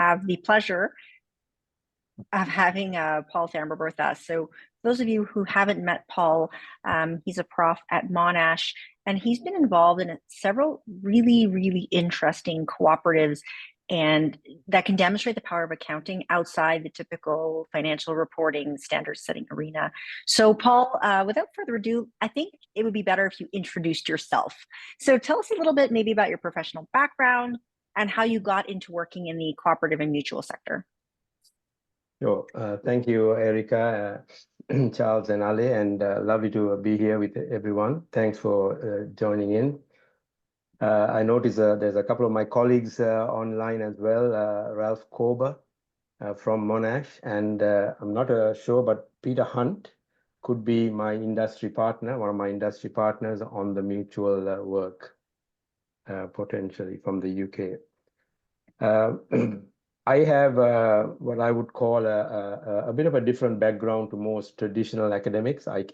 have the pleasure of having Paul Thambar with us. So those of you who haven't met Paul, he's a prof at Monash, and he's been involved in several really, really interesting cooperatives and that can demonstrate the power of accounting outside the typical financial reporting standard setting arena. So Paul, without further ado, I think it would be better if you introduced yourself. So tell us a little bit maybe about your professional background and how you got into working in the cooperative and mutual sector. Sure. Thank you, Erica, Charles, and Ali, and lovely to be here with everyone. Thanks for joining in. I noticed there's a couple of my colleagues online as well, Ralph Kober from Monash, and I'm not sure, but Peter Hunt could be my industry partner, one of my industry partners on the mutual work, potentially from the UK. I have what I would call a bit of a different background to most traditional academics. I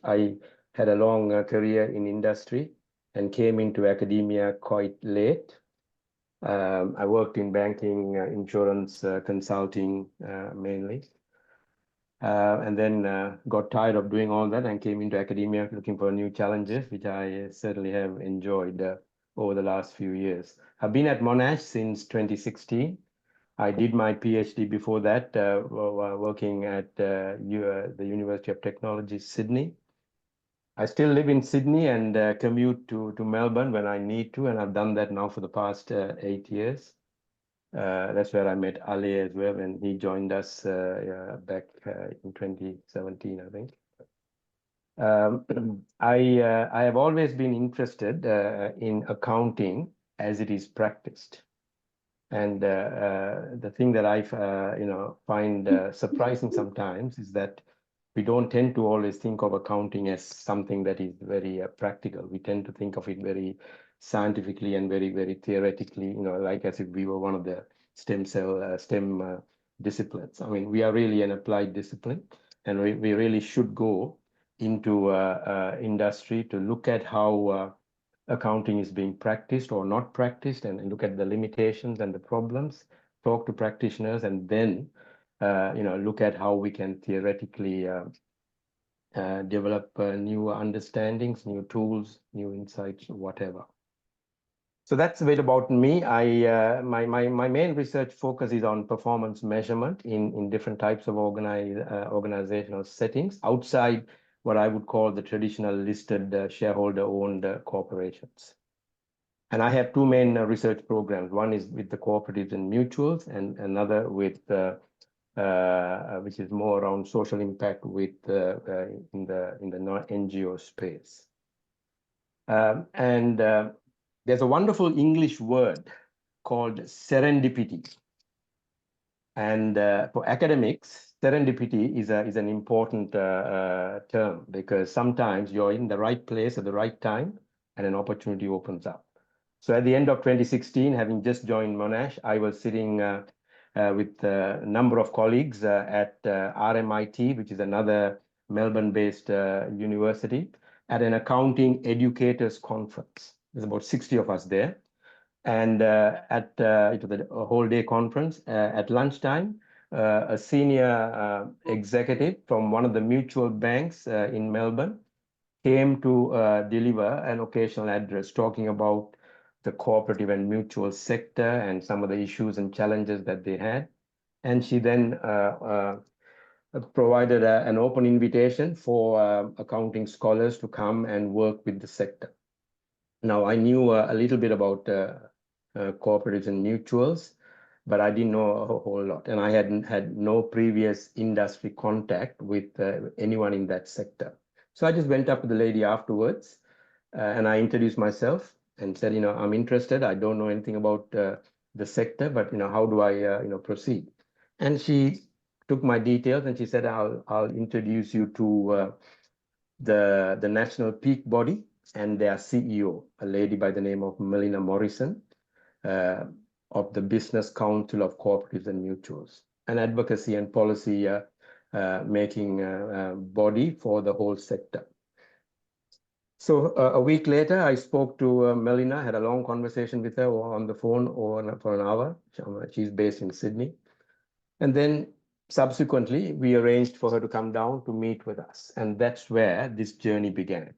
had a long career in industry and came into academia quite late. I worked in banking, insurance, consulting mainly. And then got tired of doing all that and came into academia looking for new challenges, which I certainly have enjoyed over the last few years. I've been at Monash since 2016. I did my PhD before that, working at the University of Technology, Sydney. I still live in Sydney and commute to Melbourne when I need to, and I've done that now for the past 8 years. That's where I met Ali as well, and he joined us back in 2017, I think. I have always been interested in accounting as it is practiced. And the thing that I find surprising sometimes is that we don't tend to always think of accounting as something that is very practical. We tend to think of it very scientifically and very, very theoretically, like as if we were one of the STEM disciplines. I mean, we are really an applied discipline, and we really should go into industry to look at how accounting is being practiced or not practiced, and look at the limitations and the problems, talk to practitioners, and then look at how we can theoretically develop new understandings, new tools, new insights, whatever. So that's a bit about me. My main research focus is on performance measurement in different types of organizational settings outside what I would call the traditional listed shareholder-owned corporations. And I have two main research programs. One is with the cooperatives and mutuals, and another with which is more around social impact with in the non-NGO space. There's a wonderful English word called serendipity. And for academics, serendipity is an important term, because sometimes you're in the right place at the right time and an opportunity opens up. So at the end of 2016, having just joined Monash, I was sitting with a number of colleagues at RMIT, which is another Melbourne-based university, at an accounting educators conference. There's about 60 of us there. And it was a whole day conference. At lunchtime, a senior executive from one of the mutual banks in Melbourne came to deliver an occasional address talking about the cooperative and mutual sector and some of the issues and challenges that they had. And she then provided an open invitation for accounting scholars to come and work with the sector. Now, I knew a little bit about cooperatives and mutuals, but I didn't know a whole lot. And I had no previous industry contact with anyone in that sector. So I just went up to the lady afterwards and I introduced myself and said, I'm interested. I don't know anything about the sector, but, how do I, proceed? And she took my details and she said, I'll introduce you to the national peak body and their CEO, a lady by the name of Melina Morrison, of the Business Council of Cooperatives and Mutuals, an advocacy and policy making body for the whole sector. So a week later, I spoke to Melina, had a long conversation with her on the phone for an hour. She's based in Sydney. And then subsequently, we arranged for her to come down to meet with us. And that's where this journey began.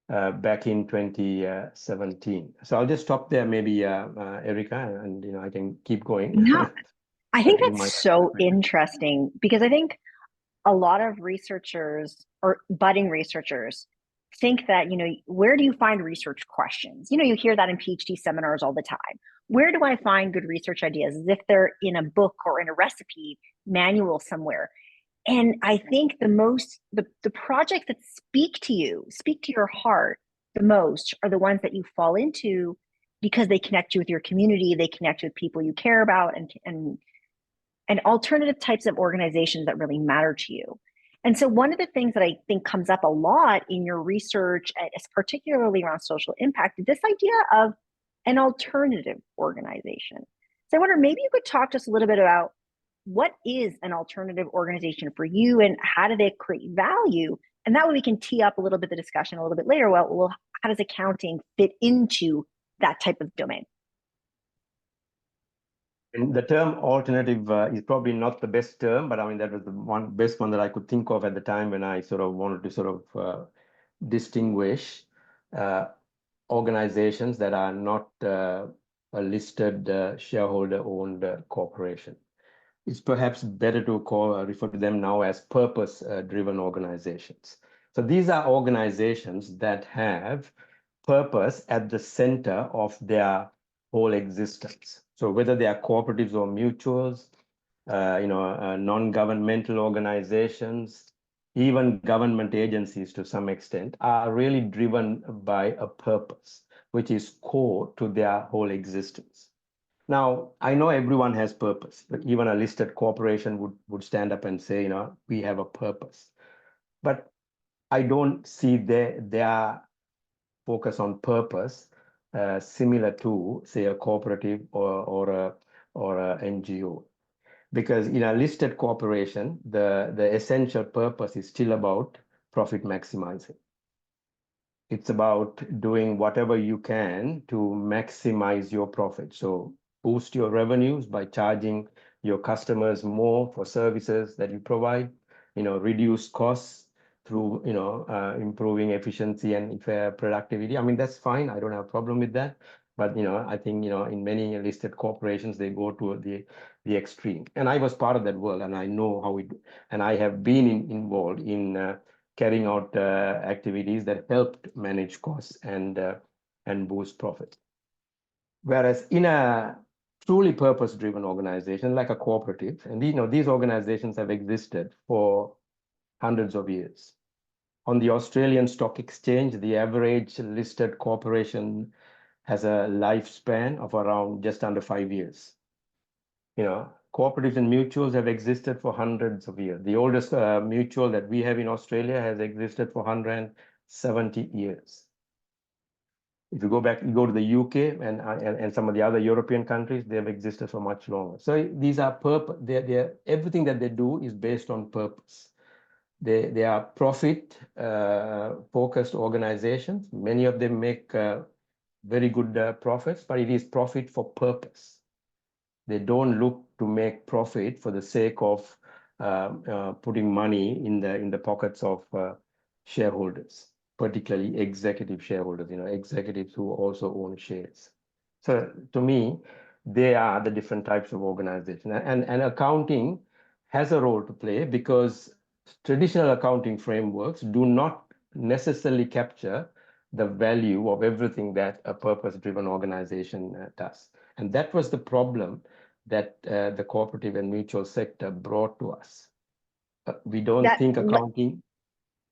Back in 2017. So I'll just stop there, maybe, Erica, and I can keep going. No, I think You that's might. so interesting because I think a lot of researchers or budding researchers think that, where do you find research questions? You hear that in PhD seminars all the time. Where do I find good research ideas? As if they're in a book or in a recipe manual somewhere. And I think the projects that speak to your heart the most are the ones that you fall into because they connect you with your community, they connect you with people you care about, and alternative types of organizations that really matter to you. And so one of the things that I think comes up a lot in your research, particularly around social impact, is this idea of an alternative organization. So I wonder, maybe you could talk to us a little bit about what is an alternative organization for you and how do they create value? And that way we can tee up a little bit the discussion a little bit later. Well, how does accounting fit into that type of domain? And the term alternative is probably not the best term, but I mean, that was the best one that I could think of at the time when I sort of wanted to sort of distinguish organizations that are not a listed shareholder-owned corporation. It's perhaps better to refer to them now as purpose-driven organizations. So these are organizations that have purpose at the center of their whole existence. So whether they are cooperatives or mutuals, non-governmental organizations, even government agencies to some extent, are really driven by a purpose, which is core to their whole existence. Now, I know everyone has purpose, but even a listed corporation would stand up and say, we have a purpose. But I don't see their focus on purpose similar to, say, a cooperative or a NGO. Because in a listed corporation, the essential purpose is still about profit maximizing. It's about doing whatever you can to maximize your profit. So boost your revenues by charging your customers more for services that you provide, reduce costs through, improving efficiency and productivity. I mean, that's fine. I don't have a problem with that. But, I think, in many listed corporations, they go to the extreme. And I was part of that world, and I know how and I have been involved in carrying out activities that helped manage costs and boost profit. Whereas in a truly purpose-driven organization like a cooperative, and these organizations have existed for hundreds of years. On the Australian Stock Exchange, the average listed corporation has a lifespan of around just under 5 years. Cooperatives and mutuals have existed for hundreds of years. The oldest mutual that we have in Australia has existed for 170 years. If you go back, you go to the UK and some of the other European countries, they have existed for much longer. So these are everything that they do is based on purpose. They are profit focused organizations. Many of them make very good profits, but it is profit for purpose. They don't look to make profit for the sake of putting money in the pockets of shareholders, particularly executive shareholders, executives who also own shares. So to me, they are the different types of organization. And accounting has a role to play because traditional accounting frameworks do not necessarily capture the value of everything that a purpose-driven organization does. And that was the problem that the cooperative and mutual sector brought to us. We don't think accounting.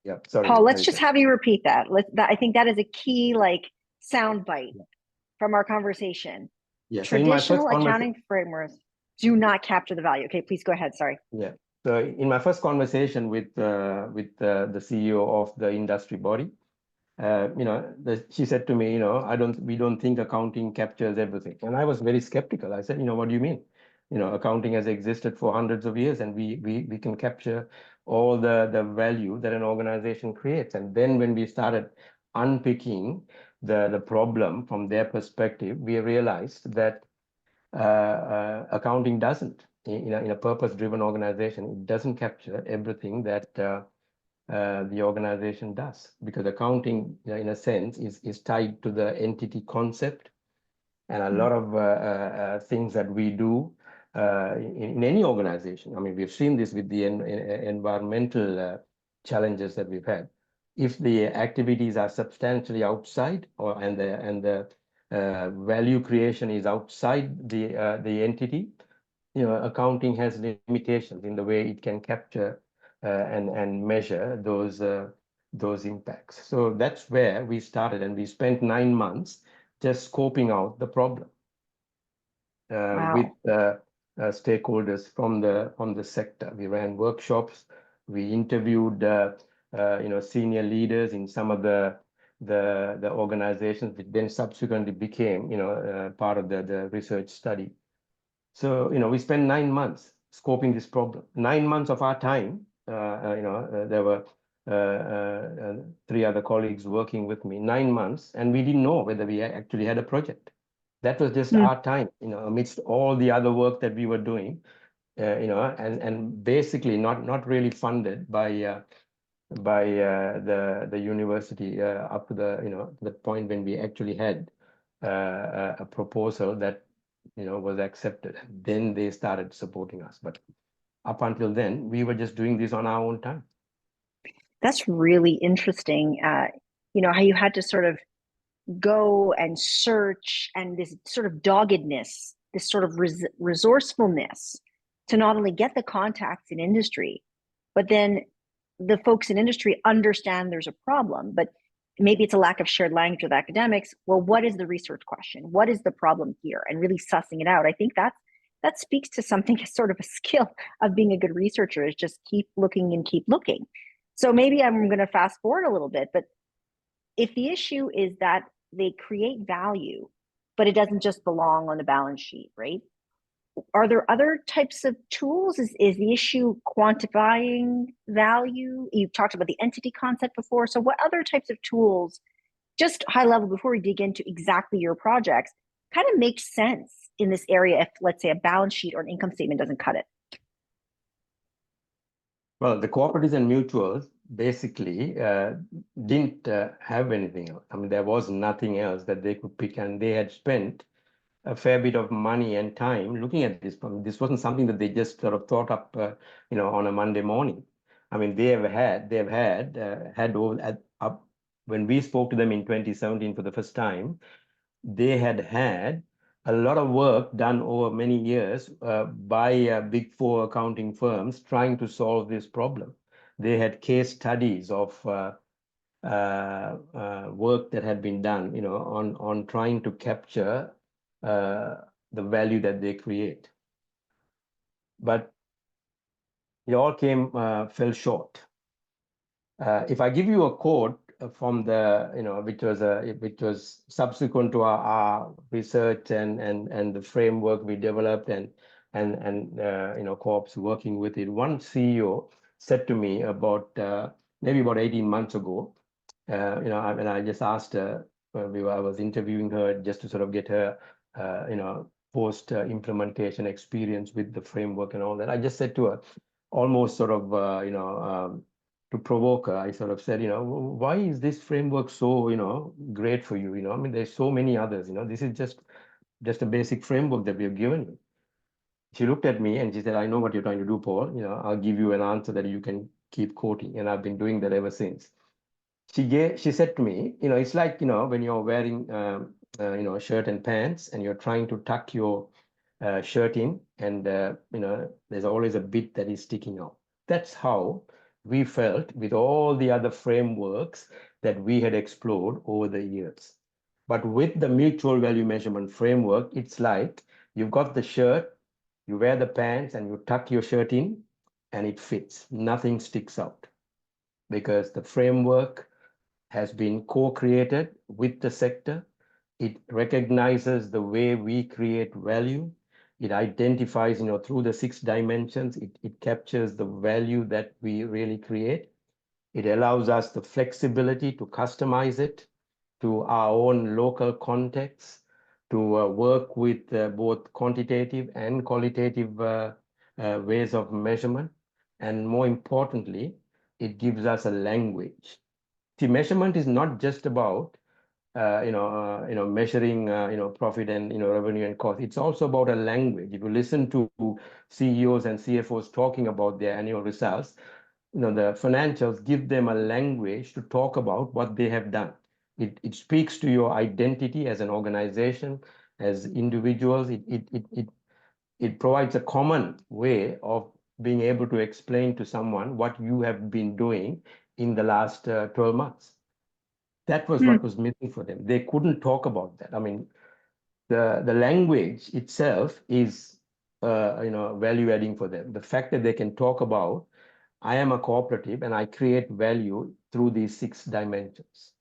Yeah, sorry. Paul, let's just have you repeat that. I think that is a key sound bite from our conversation. Yeah. Traditional accounting frameworks do not capture the value. Okay, please go ahead. Sorry. Yeah. So in my first conversation with the CEO of the industry body, she said to me, we don't think accounting captures everything. And I was very skeptical. I said, what do you mean? Accounting has existed for hundreds of years and we can capture all the value that an organization creates. And then when we started unpicking the problem from their perspective, we realized that accounting doesn't. in a purpose-driven organization, it doesn't capture everything that the organization does, because accounting, in a sense, is tied to the entity concept, and a lot of things that we do in any organization. I mean, we've seen this with the environmental challenges that we've had. If the activities are substantially outside, and the value creation is outside the entity, accounting has limitations in the way it can capture and measure those impacts. So that's where we started, and we spent 9 months just scoping out the problem with stakeholders from the sector. We ran workshops. We interviewed senior leaders in some of the organizations, which then subsequently became part of the research study. So we spent 9 months scoping this problem. 9 months of our time. There were 3 other colleagues working with me. 9 months, and we didn't know whether we actually had a project. That was just our time, amidst all the other work that we were doing, and basically not really funded by the university up to the point when we actually had a proposal that was accepted. Then they started supporting us, but up until then, we were just doing this on our own time. That's really interesting. How you had to sort of go and search, and this sort of doggedness, this sort of resourcefulness to not only get the contacts in industry, but then the folks in industry understand there's a problem, but maybe it's a lack of shared language with academics. Well, what is the research question? What is the problem here? And really sussing it out. I think that speaks to something, sort of a skill of being a good researcher, is just keep looking and keep looking. So maybe I'm going to fast forward a little bit, but if the issue is that they create value, but it doesn't just belong on the balance sheet, right? Are there other types of tools? Is the issue quantifying value? You've talked about the entity concept before. So what other types of tools, just high level, before we dig into exactly your projects, kind of make sense in this area if, let's say, a balance sheet or an income statement doesn't cut it? Well, the cooperatives and mutuals basically didn't have anything else. I mean, there was nothing else that they could pick, and they had spent a fair bit of money and time looking at this. This wasn't something that they just sort of thought up, on a Monday morning. I mean, they've had over up when we spoke to them in 2017 for the first time, they had a lot of work done over many years by big 4 accounting firms trying to solve this problem. They had case studies of work that had been done, on trying to capture the value that they create. But it all fell short. If I give you a quote from the, which was subsequent to our research and the framework we developed and co-ops working with it, one CEO said to me about maybe about 18 months ago, and I just asked her, I was interviewing her just to sort of get her, post implementation experience with the framework and all that. I just said to her, almost sort of, to provoke her, I sort of said, why is this framework so, great for you? I mean, there's so many others, this is just a basic framework that we have given you. She looked at me and she said, I know what you're trying to do, Paul. I'll give you an answer that you can keep quoting. And I've been doing that ever since. She said to me, it's like, when you're wearing, a shirt and pants and you're trying to tuck your shirt in, and, there's always a bit that is sticking out. That's how we felt with all the other frameworks that we had explored over the years. But with the mutual value measurement framework, it's like you've got the shirt, you wear the pants, and you tuck your shirt in, and it fits. Nothing sticks out, because the framework has been co-created with the sector. It recognizes the way we create value. It identifies, through the 6 dimensions, it captures the value that we really create. It allows us the flexibility to customize it to our own local context, to work with both quantitative and qualitative ways of measurement, and more importantly, it gives us a language. See, measurement is not just about measuring profit and revenue and cost. It's also about a language. If you listen to CEOs and CFOs talking about their annual results, the financials give them a language to talk about what they have done. It speaks to your identity as an organization, as individuals. It provides a common way of being able to explain to someone what you have been doing in the last 12 months. That was what was missing for them. They couldn't talk about that. I mean, the language itself is value adding for them. The fact that they can talk about, I am a cooperative and I create value through these 6 dimensions.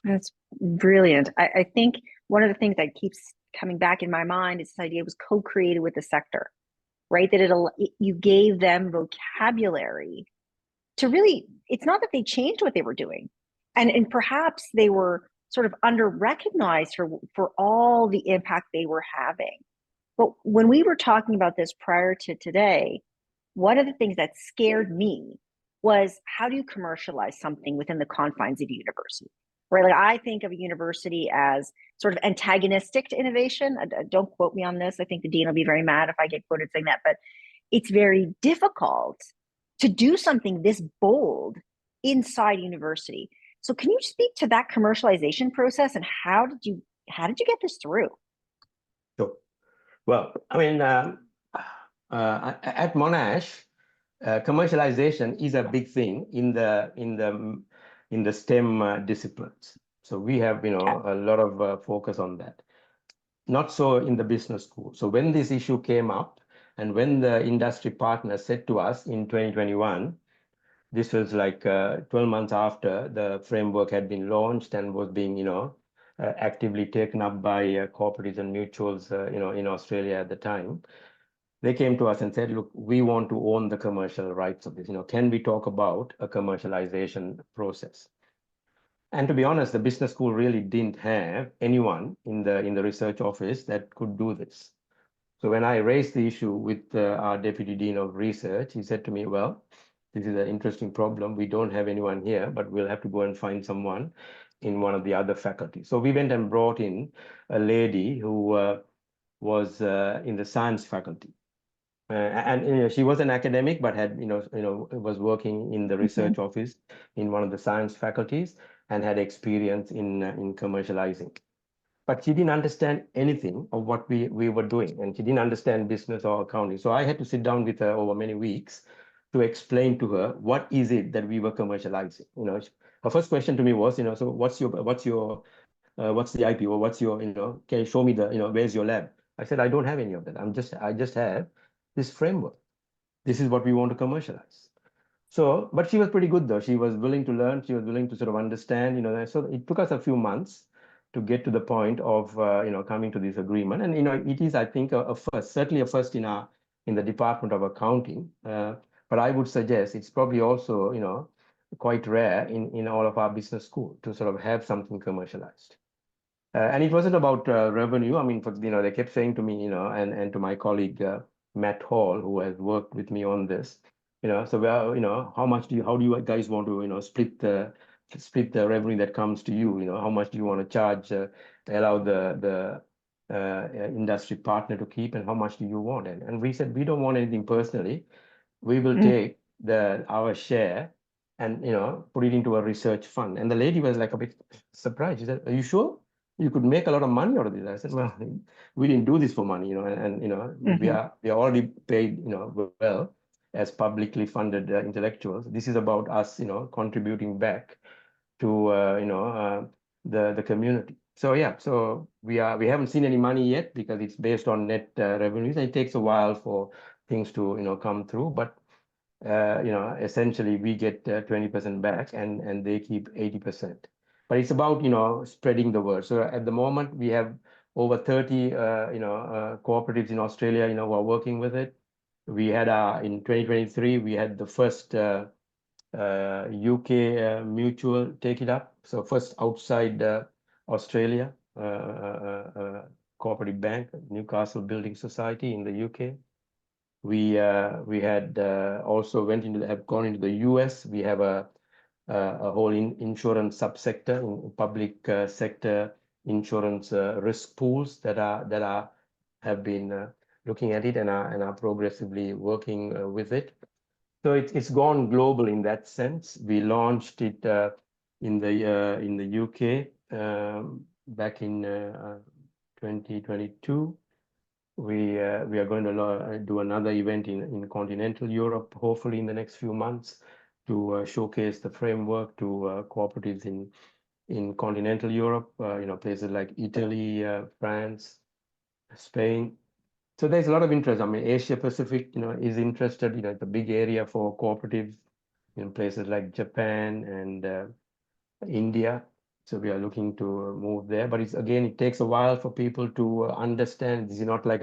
That's brilliant. I think one of the things that keeps coming back in my mind is this idea was co-created with the sector, right? That you gave them vocabulary to really, it's not that they changed what they were doing. And perhaps they were sort of under-recognized for all the impact they were having. But when we were talking about this prior to today, one of the things that scared me was, how do you commercialize something within the confines of a university? Right? Like, I think of a university as sort of antagonistic to innovation. Don't quote me on this. I think the dean will be very mad if I get quoted saying that, but it's very difficult to do something this bold inside university. So can you speak to that commercialization process, and how did you get this through? Sure. Well, I mean, at Monash, commercialization is a big thing in the STEM disciplines. So we have, a lot of focus on that. Not so in the business school. So when this issue came up, and when the industry partner said to us in 2021, this was like 12 months after the framework had been launched and was being, actively taken up by cooperatives and mutuals, in Australia at the time. They came to us and said, look, we want to own the commercial rights of this. Can we talk about a commercialization process? And to be honest, the business school really didn't have anyone in the research office that could do this. So when I raised the issue with our deputy dean of research, he said to me, well, this is an interesting problem. We don't have anyone here, but we'll have to go and find someone in one of the other faculties. So we went and brought in a lady who was in the science faculty. And she was an academic, but had was working in the research office in one of the science faculties and had experience in commercializing. But she didn't understand anything of what we were doing, and she didn't understand business or accounting. So I had to sit down with her over many weeks to explain to her what is it that we were commercializing. Her first question to me was, so what's the IP, or what's your, can you show me the, where's your lab? I said, I don't have any of that. I just have this framework. This is what we want to commercialize. So, but she was pretty good though. She was willing to learn. She was willing to sort of understand, so it took us a few months to get to the point of, coming to this agreement. And, it is, I think, a first, certainly a first in the Department of Accounting. But I would suggest it's probably also, quite rare in all of our business school to sort of have something commercialized. And it wasn't about revenue. I mean, they kept saying to me, and to my colleague, Matt Hall, who has worked with me on this, so well, how do you guys want to, split the revenue that comes to you? How much do you want to charge, allow the industry partner to keep, and how much do you want? And we said, we don't want anything personally. We will take our share and, put it into a research fund. And the lady was like a bit surprised. She said, are you sure you could make a lot of money out of this? I said, well, we didn't do this for money, we are already paid, well, as publicly funded intellectuals. This is about us, contributing back to, the community. So yeah, so we haven't seen any money yet because it's based on net revenues. And it takes a while for things to, come through, but essentially we get 20% back and they keep 80%. But it's about, spreading the word. So at the moment we have over 30, cooperatives in Australia, who are working with it. We had in 2023, we had the first UK mutual take it up. So first outside Australia, cooperative bank, Newcastle Building Society in the UK. We had also have gone into the US. We have a whole insurance subsector, public sector insurance risk pools that have been looking at it and are progressively working with it. So it's gone global in that sense. We launched it in the UK back in 2022. We are going to do another event in continental Europe, hopefully in the next few months, to showcase the framework to cooperatives in continental Europe. Places like Italy, France, Spain. So there's a lot of interest. I mean, Asia Pacific, is interested. It's a big area for cooperatives in places like Japan and India. So we are looking to move there. But it takes a while for people to understand. This is not like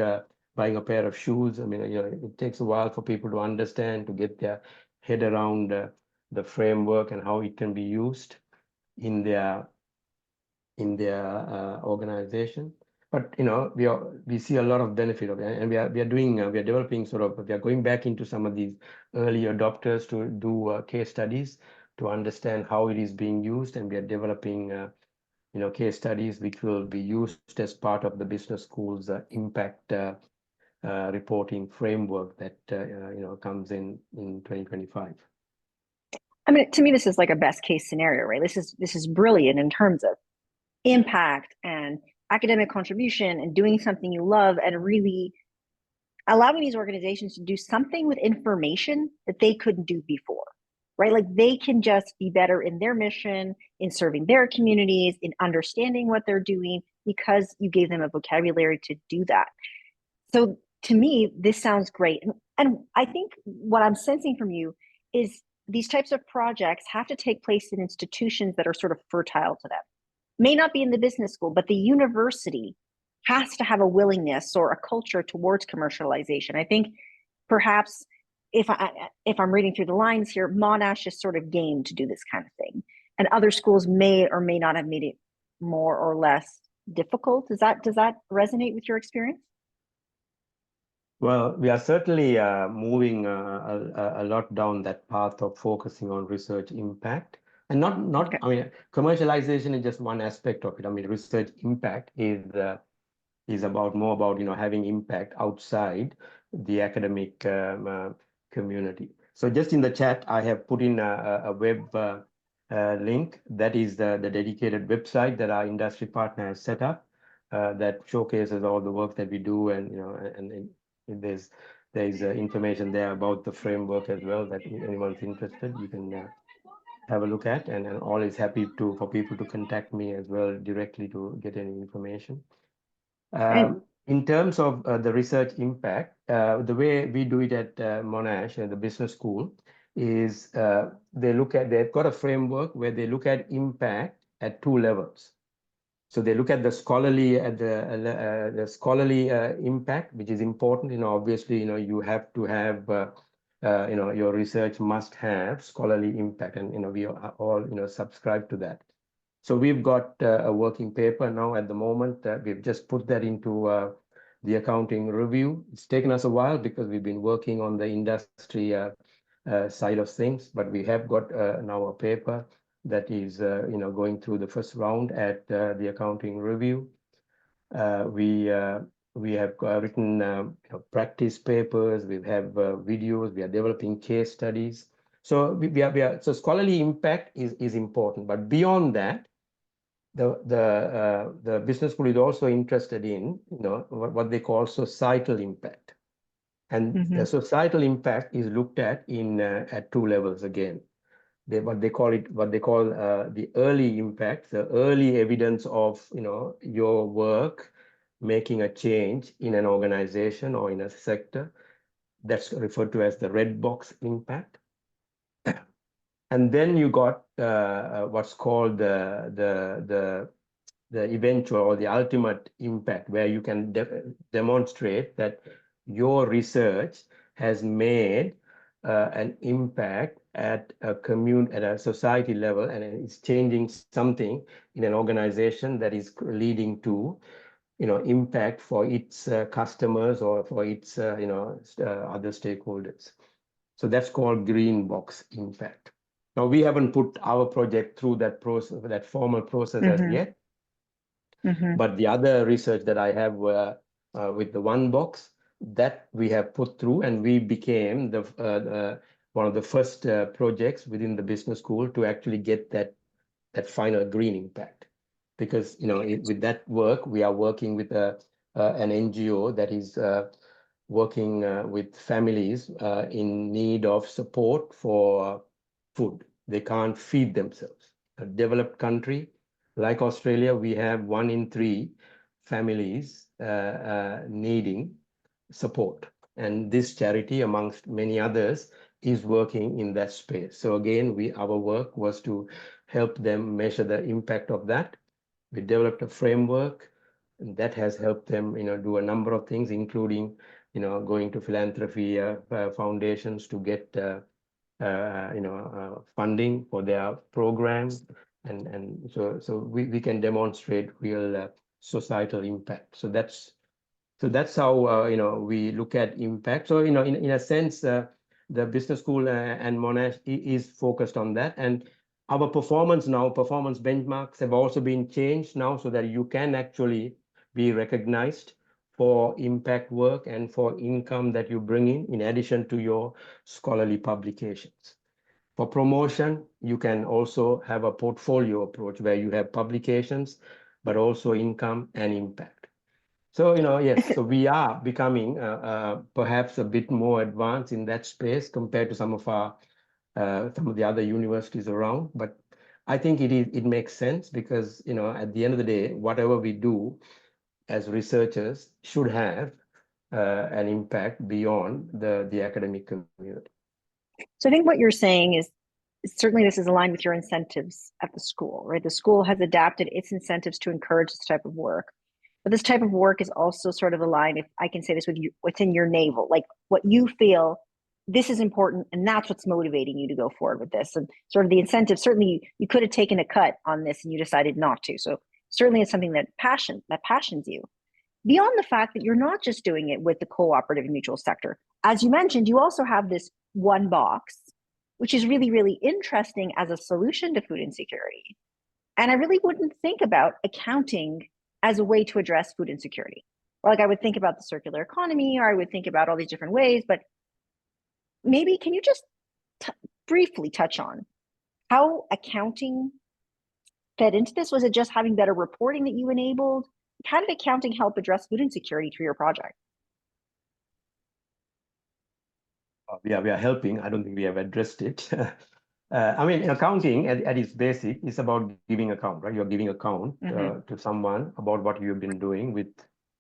buying a pair of shoes. I mean, it takes a while for people to understand, to get their head around the framework and how it can be used in their organization. But we see a lot of benefit of it, and we are developing we are going back into some of these early adopters to do case studies to understand how it is being used, and we are developing case studies which will be used as part of the business school's impact reporting framework that comes in 2025. I mean, to me, this is like a best case scenario, right? This is brilliant in terms of impact and academic contribution and doing something you love and really allowing these organizations to do something with information that they couldn't do before, right? Like they can just be better in their mission, in serving their communities, in understanding what they're doing because you gave them a vocabulary to do that. So to me, this sounds great. And I think what I'm sensing from you is these types of projects have to take place in institutions that are sort of fertile to them. May not be in the business school, but the university has to have a willingness or a culture towards commercialization. I think perhaps if I'm reading through the lines here, Monash is sort of game to do this kind of thing, and other schools may or may not have made it more or less difficult. Does that resonate with your experience? Well, we are certainly moving a lot down that path of focusing on research impact, and not. Okay. I mean, commercialization is just one aspect of it. I mean, research impact is more about having impact outside the academic community. So just in the chat, I have put in a web link that is the dedicated website that our industry partner has set up that showcases all the work that we do, and and there's information there about the framework as well that anyone's interested, you can have a look at, and always happy for people to contact me as well directly to get any information. In terms of the research impact, the way we do it at Monash and the business school is they've got a framework where they look at impact at two levels. So they look at the scholarly impact, which is important. Obviously, you have to have your research must have scholarly impact, and we are all subscribe to that. So we've got a working paper now at the moment. We've just put that into the accounting review. It's taken us a while because we've been working on the industry side of things, but we have got now a paper that is going through the first round at the accounting review. We have written practice papers. We have videos. We are developing case studies. So so scholarly impact is important, but beyond that, the business school is also interested in what they call societal impact, and the societal impact is looked at at two levels again. What they call the early impact, the early evidence of your work making a change in an organization or in a sector. That's referred to as the red box impact. And then you got what's called the eventual or the ultimate impact, where you can demonstrate that your research has made an impact at a society level, and it's changing something in an organization that is leading to impact for its customers or for its other stakeholders. So that's called green box impact. Now we haven't put our project through that process, that formal process as yet. But the other research that I have with the one box that we have put through, and we became the one of the first projects within the business school to actually get that final green impact. Because with that work, we are working with an NGO that is working with families in need of support for food. They can't feed themselves. A developed country like Australia, we have 1 in 3 families needing support. And this charity, amongst many others, is working in that space. So again, our work was to help them measure the impact of that. We developed a framework that has helped them, do a number of things, including, going to philanthropy foundations to get, funding for their programs. And so we can demonstrate real societal impact. So that's how we look at impact. So in a sense, the business school and Monash is focused on that. And our performance benchmarks have also been changed now so that you can actually be recognized for impact work and for income that you bring in addition to your scholarly publications. For promotion, you can also have a portfolio approach where you have publications, but also income and impact. So, yes, so we are becoming perhaps a bit more advanced in that space compared to some of the other universities around. But I think it makes sense because, at the end of the day, whatever we do as researchers should have an impact beyond the academic community. So I think what you're saying is certainly this is aligned with your incentives at the school, right? The school has adapted its incentives to encourage this type of work. But this type of work is also sort of aligned, if I can say this with you, within your navel, like what you feel this is important and that's what's motivating you to go forward with this. And sort of the incentive, certainly you could have taken a cut on this and you decided not to. So certainly it's something that passions you. Beyond the fact that you're not just doing it with the cooperative and mutual sector. As you mentioned, you also have this one box, which is really, really interesting as a solution to food insecurity. And I really wouldn't think about accounting as a way to address food insecurity. Or like I would think about the circular economy, or I would think about all these different ways, but maybe can you just briefly touch on how accounting fed into this? Was it just having better reporting that you enabled? How did accounting help address food insecurity through your project? We are helping. I don't think we have addressed it. I mean, accounting at its basic is about giving account, right? You're giving account to someone about what you've been doing with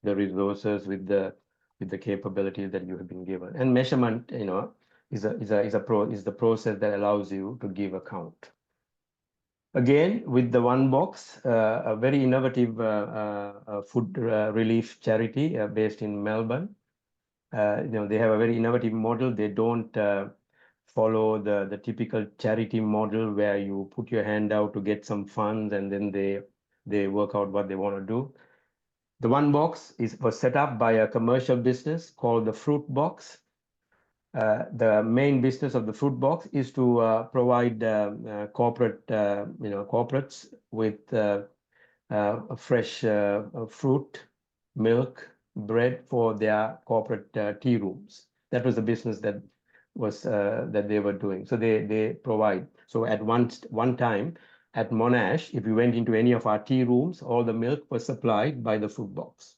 the resources, with the capabilities that you have been given. And measurement, is the process that allows you to give account. Again, with the one box, a very innovative food relief charity based in Melbourne. They have a very innovative model. They don't follow the typical charity model where you put your hand out to get some funds and then they work out what they want to do. The one box was set up by a commercial business called the Fruit Box. The main business of the Fruit Box is to provide corporates with fresh fruit, milk, bread for their corporate tea rooms. That was the business that they were doing. So they provide. So at one time at Monash, if you went into any of our tea rooms, all the milk was supplied by the Fruit Box.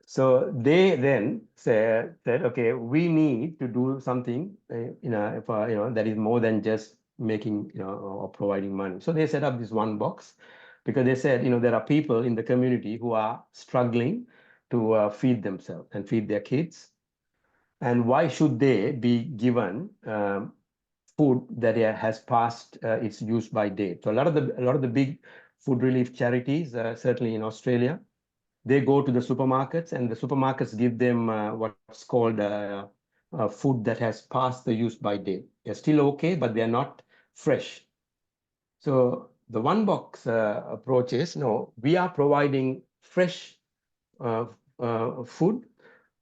So they then said, okay, we need to do something, that is more than just making, or providing money. So they set up this one box because they said, there are people in the community who are struggling to feed themselves and feed their kids. And why should they be given food that has passed its use by date? So a lot of the big food relief charities, certainly in Australia, they go to the supermarkets and the supermarkets give them what's called food that has passed the use by date. They're still okay, but they're not fresh. So the one box approach is, no, we are providing fresh food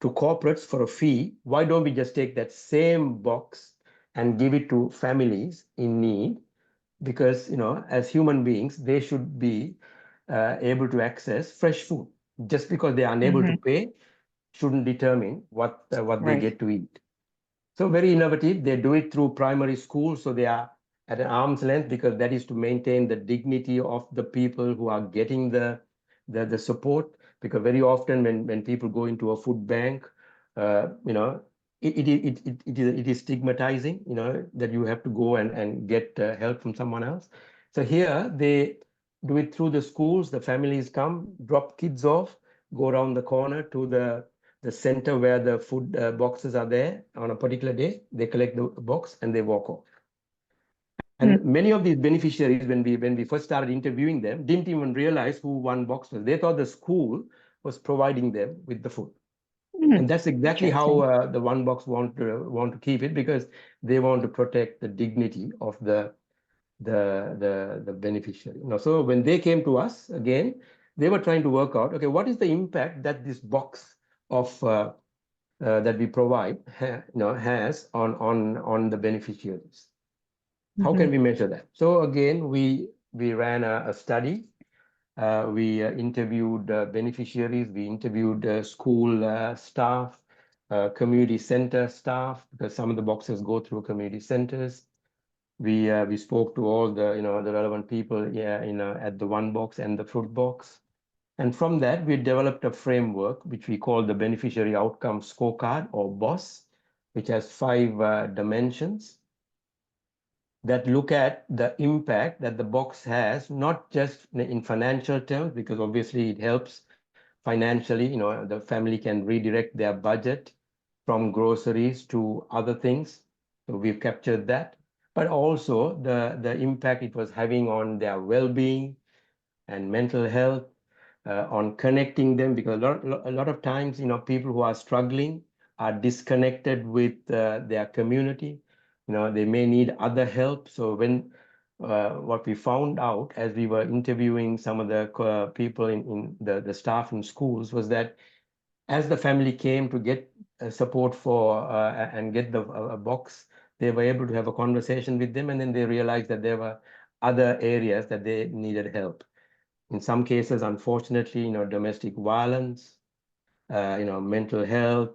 to corporates for a fee. Why don't we just take that same box and give it to families in need? Because, as human beings, they should be able to access fresh food. Just because they are unable to pay shouldn't determine what they Right. get to eat. So very innovative. They do it through primary schools, so they are at an arm's length, because that is to maintain the dignity of the people who are getting the support. Because very often when people go into a food bank, it is stigmatizing, that you have to go and get help from someone else. So here they do it through the schools. The families come, drop kids off, go around the corner to the center where the food boxes are there on a particular day. They collect the box and they walk off. And many of these beneficiaries, when we first started interviewing them, didn't even realize who one box was. They thought the school was providing them with the food. And that's exactly how the one box want to keep it, because they want to protect the dignity of the beneficiary. So when they came to us again, they were trying to work out, okay, what is the impact that this box of that we provide has on the beneficiaries? How can we measure that? So again, we ran a study. We interviewed beneficiaries. We interviewed school staff, community center staff, because some of the boxes go through community centers. We spoke to all the the relevant people at the one box and the fruit box. And from that, we developed a framework which we call the Beneficiary Outcome Scorecard, or BOSS, which has 5 dimensions that look at the impact that the box has, not just in financial terms, because obviously it helps financially. The family can redirect their budget from groceries to other things. So we've captured that, but also the impact it was having on their well-being and mental health, on connecting them, because a lot of times, people who are struggling are disconnected with their community. They may need other help. So when what we found out as we were interviewing some of the people in the staff in schools was that as the family came to get support for and get the box, they were able to have a conversation with them, and then they realized that there were other areas that they needed help. In some cases, unfortunately, domestic violence, mental health,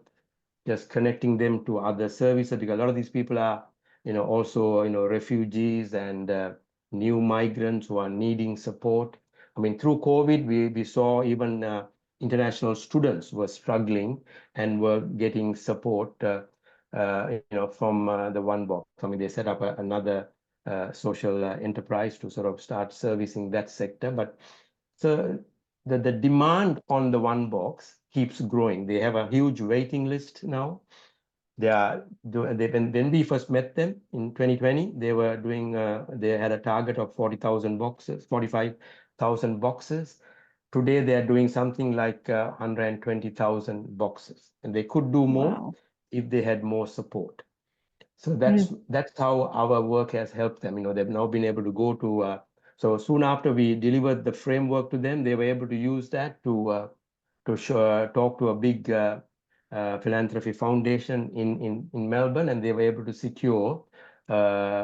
just connecting them to other services, because a lot of these people are, also, refugees and new migrants who are needing support. I mean, through COVID, we saw even international students were struggling and were getting support, from the one box. I mean, they set up another social enterprise to sort of start servicing that sector. But so the demand on the one box keeps growing. They have a huge waiting list now. When we first met them in 2020, they were doing, they had a target of 40,000 boxes, 45,000 boxes. Today, they are doing something like 120,000 boxes, and they could do more if they had more support. So that's how our work has helped them. They've now been able to go to. So soon after we delivered the framework to them, they were able to use that to talk to a big philanthropy foundation in Melbourne, and they were able to secure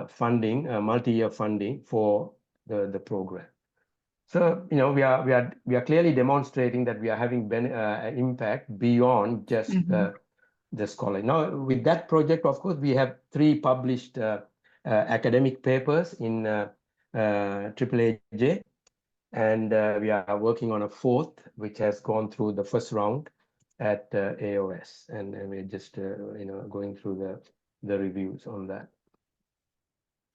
funding, multi-year funding for the program. So we are clearly demonstrating that we are having impact beyond just the scholar. Now, with that project, of course, we have 3 published academic papers in AAAJ, and we are working on a 4th, which has gone through the first round at AOS, and we're just going through the reviews on that.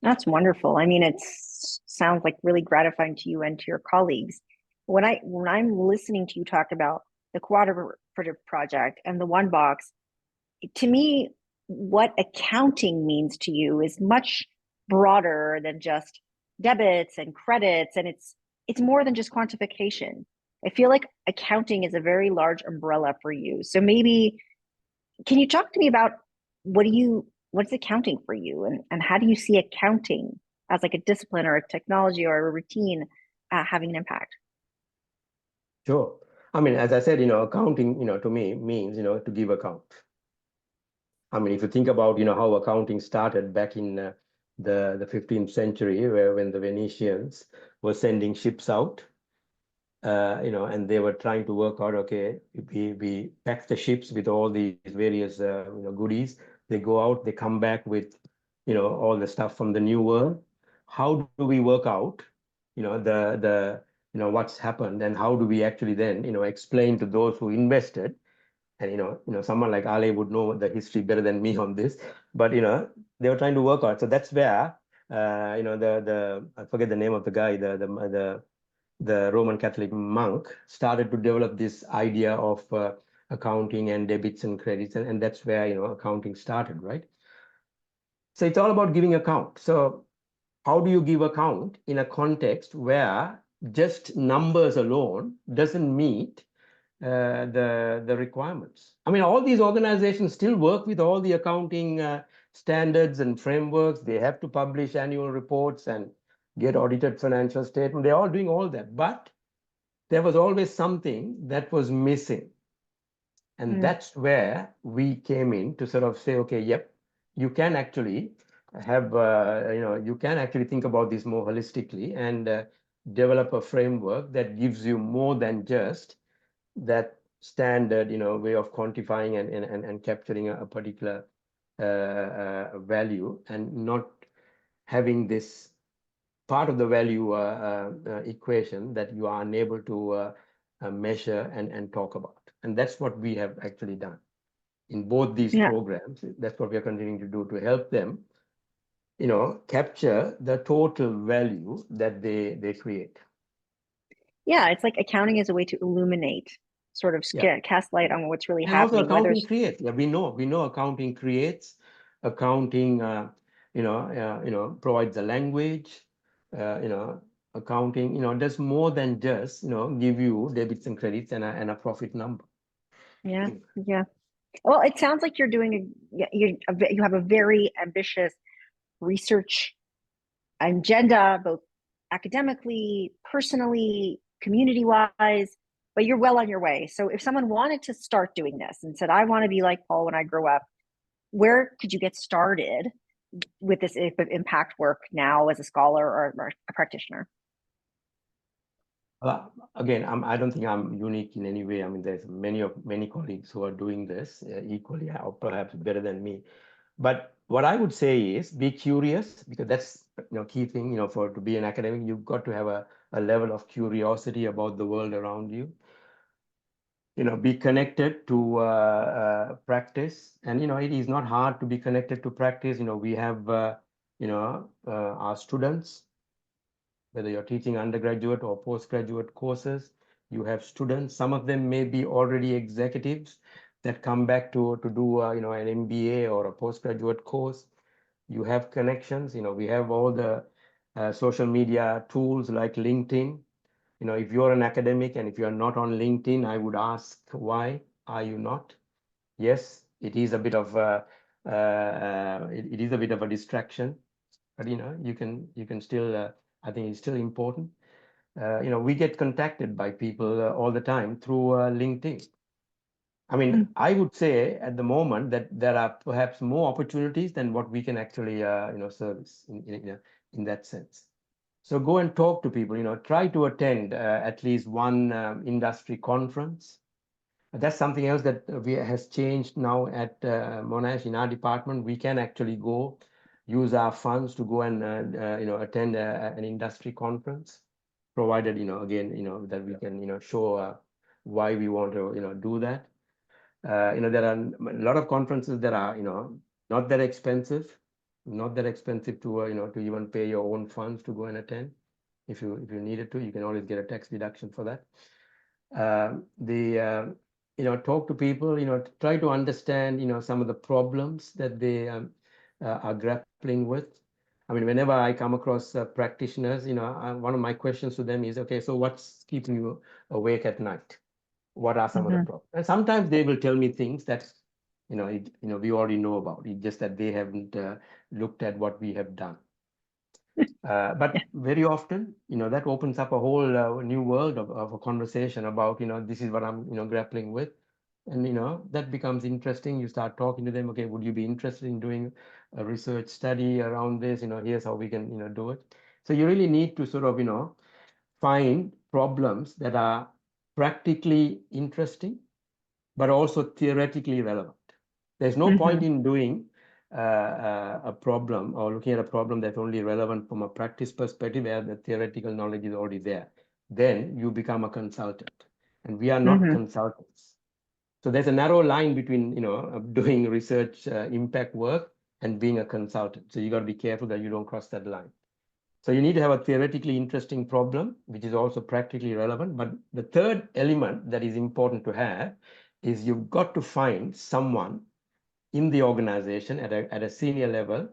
That's wonderful. I mean, it sounds like really gratifying to you and to your colleagues. When I'm listening to you talk about the cooperative project and the one box, to me, what accounting means to you is much broader than just debits and credits, and it's more than just quantification. I feel like accounting is a very large umbrella for you. So maybe can you talk to me about what's accounting for you, and how do you see accounting as like a discipline or a technology or a routine having an impact? Sure. I mean, as I said, accounting, to me means, to give account. I mean, if you think about, how accounting started back in the 15th century, when the Venetians were sending ships out, and they were trying to work out, okay, we pack the ships with all these various, goodies. They go out, they come back with, all the stuff from the New World. How do we work out, what's happened, and how do we actually then, explain to those who invested? And someone like Ale would know the history better than me on this, but they were trying to work out. So that's where the I forget the name of the guy, the Roman Catholic monk started to develop this idea of accounting and debits and credits, and that's where accounting started, right? So it's all about giving account. So how do you give account in a context where just numbers alone doesn't meet the requirements? I mean, all these organizations still work with all the accounting standards and frameworks. They have to publish annual reports and get audited financial statement. They're all doing all that, but there was always something that was missing. And that's where we came in to sort of say, okay, yep, you can actually have, you can actually think about this more holistically and develop a framework that gives you more than just that standard, way of quantifying and capturing a particular value, and not having this part of the value equation that you are unable to measure and talk about. And that's what we have actually done in both these programs. That's what we are continuing to do to help them, capture the total value that they create. Yeah, it's like accounting is a way to illuminate, sort of cast light on what's really happening. Also accounting creates. Yeah, we know accounting creates. Accounting, provides a language. Accounting, does more than just, give you debits and credits and a profit number. Yeah. Well, it sounds like you're doing you have a very ambitious research agenda, both academically, personally, community-wise, but you're well on your way. So if someone wanted to start doing this and said, I want to be like Paul when I grow up, where could you get started with this impact work now as a scholar or a practitioner? Again, I don't think I'm unique in any way. I mean, there's many colleagues who are doing this equally or perhaps better than me. But what I would say is be curious, because that's key thing. To be an academic, you've got to have a level of curiosity about the world around you. Be connected to practice, and it is not hard to be connected to practice. We have our students. Whether you're teaching undergraduate or postgraduate courses, you have students. Some of them may be already executives that come back to do an MBA or a postgraduate course. You have connections. We have all the social media tools like LinkedIn. If you're an academic and if you're not on LinkedIn, I would ask, why are you not? Yes, it is a bit of it is a bit of a distraction, but you can still. I think it's still important. We get contacted by people all the time through LinkedIn. I mean, I would say at the moment that there are perhaps more opportunities than what we can actually, service in that sense. So go and talk to people. Try to attend at least one industry conference. That's something else that has changed now at Monash in our department. We can actually go use our funds to go and attend an industry conference, provided again that we can show why we want to do that. There are a lot of conferences that are not that expensive to to even pay your own funds to go and attend. If you needed to, you can always get a tax deduction for that. Talk to people, try to understand some of the problems that they are grappling with. I mean, whenever I come across practitioners, one of my questions to them is, okay, so what's keeping you awake at night? What are some of the problems? And sometimes they will tell me things that we already know about. It's just that they haven't looked at what we have done. But very often, that opens up a whole new world of a conversation about, this is what I'm, grappling with. And, that becomes interesting. You start talking to them. Okay, would you be interested in doing a research study around this? Here's how we can, do it. So you really need to sort of, find problems that are practically interesting, but also theoretically relevant. There's no point in doing a problem or looking at a problem that's only relevant from a practice perspective where the theoretical knowledge is already there. Then you become a consultant, and we are not consultants. So there's a narrow line between, doing research impact work and being a consultant. So you got to be careful that you don't cross that line. So you need to have a theoretically interesting problem, which is also practically relevant. But the third element that is important to have is you've got to find someone in the organization at a senior level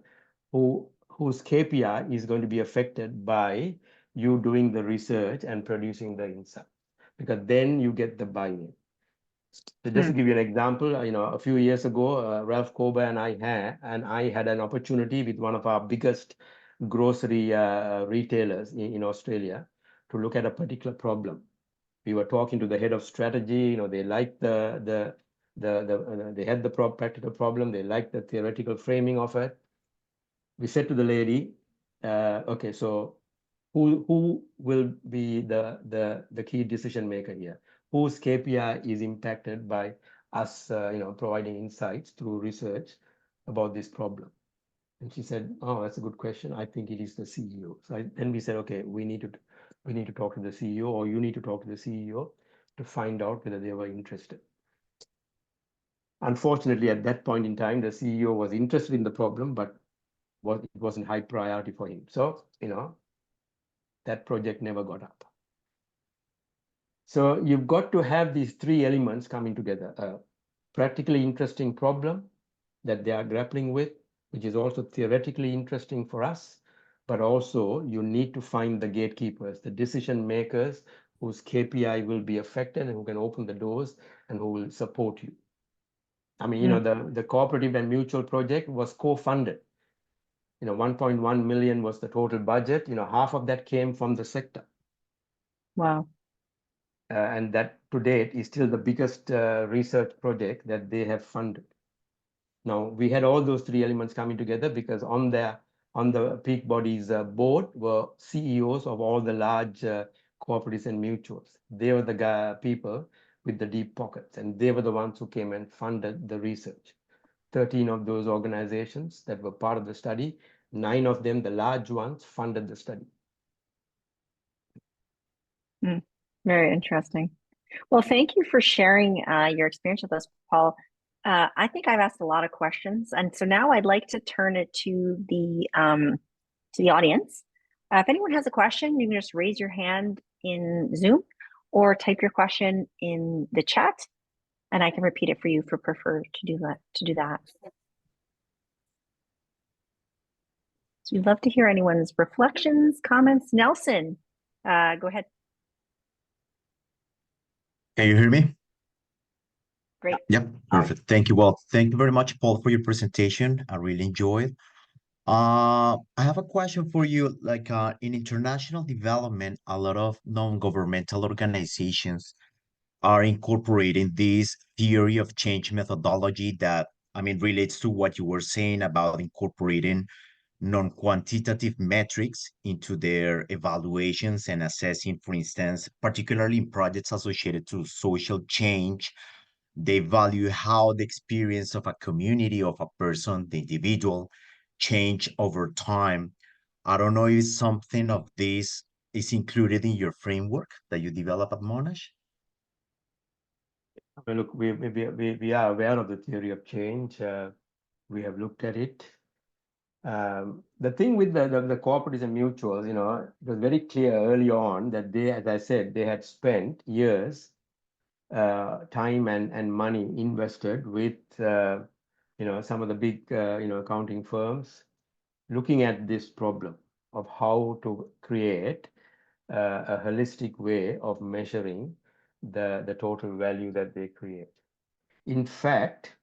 whose KPI is going to be affected by you doing the research and producing the insight, because then you get the buy-in. So just to give you an example, a few years ago, Ralph Kober and I had an opportunity with one of our biggest grocery retailers in Australia to look at a particular problem. We were talking to the head of strategy. They liked they had the practical problem. They liked the theoretical framing of it. We said to the lady, okay, so who will be the key decision maker here? Whose KPI is impacted by us, providing insights through research about this problem? And she said, "Oh, that's a good question. I think it is the CEO." So then we said, "Okay, we need to talk to the CEO, or you need to talk to the CEO to find out whether they were interested." Unfortunately, at that point in time, the CEO was interested in the problem, but it wasn't high priority for him. So, that project never got up. So you've got to have these three elements coming together: a practically interesting problem that they are grappling with, which is also theoretically interesting for us, but also you need to find the gatekeepers, the decision makers whose KPI will be affected and who can open the doors and who will support you. I mean, the cooperative and mutual project was co-funded. 1.1 million was the total budget. Half of that came from the sector. Wow. And that to date is still the biggest research project that they have funded. Now, we had all those three elements coming together because on the peak bodies board were CEOs of all the large cooperatives and mutuals. They were the people with the deep pockets, and they were the ones who came and funded the research. 13 of those organizations that were part of the study, 9 of them, the large ones, funded the study. Very interesting. Well, thank you for sharing your experience with us, Paul. I think I've asked a lot of questions, and so now I'd like to turn it to the audience. If anyone has a question, you can just raise your hand in Zoom or type your question in the chat, and I can repeat it for you if you prefer to do that. So we'd love to hear anyone's reflections, comments. Nelson, go ahead. Can you hear me? Great. Yep, perfect. Thank you. Well, thank you very much, Paul, for your presentation. I really enjoyed. I have a question for you. Like in international development, a lot of non-governmental organizations are incorporating this theory of change methodology that, I mean, relates to what you were saying about incorporating non-quantitative metrics into their evaluations and assessing, for instance, particularly in projects associated to social change. They value how the experience of a community, of a person, the individual, change over time. I don't know if something of this is included in your framework that you develop at Monash. I mean, look, we are aware of the theory of change. We have looked at it. The thing with the cooperatives and mutuals, it was very clear early on that they, as I said, they had spent years, time and money invested with, some of the big, accounting firms looking at this problem of how to create a holistic way of measuring the total value that they create. In fact,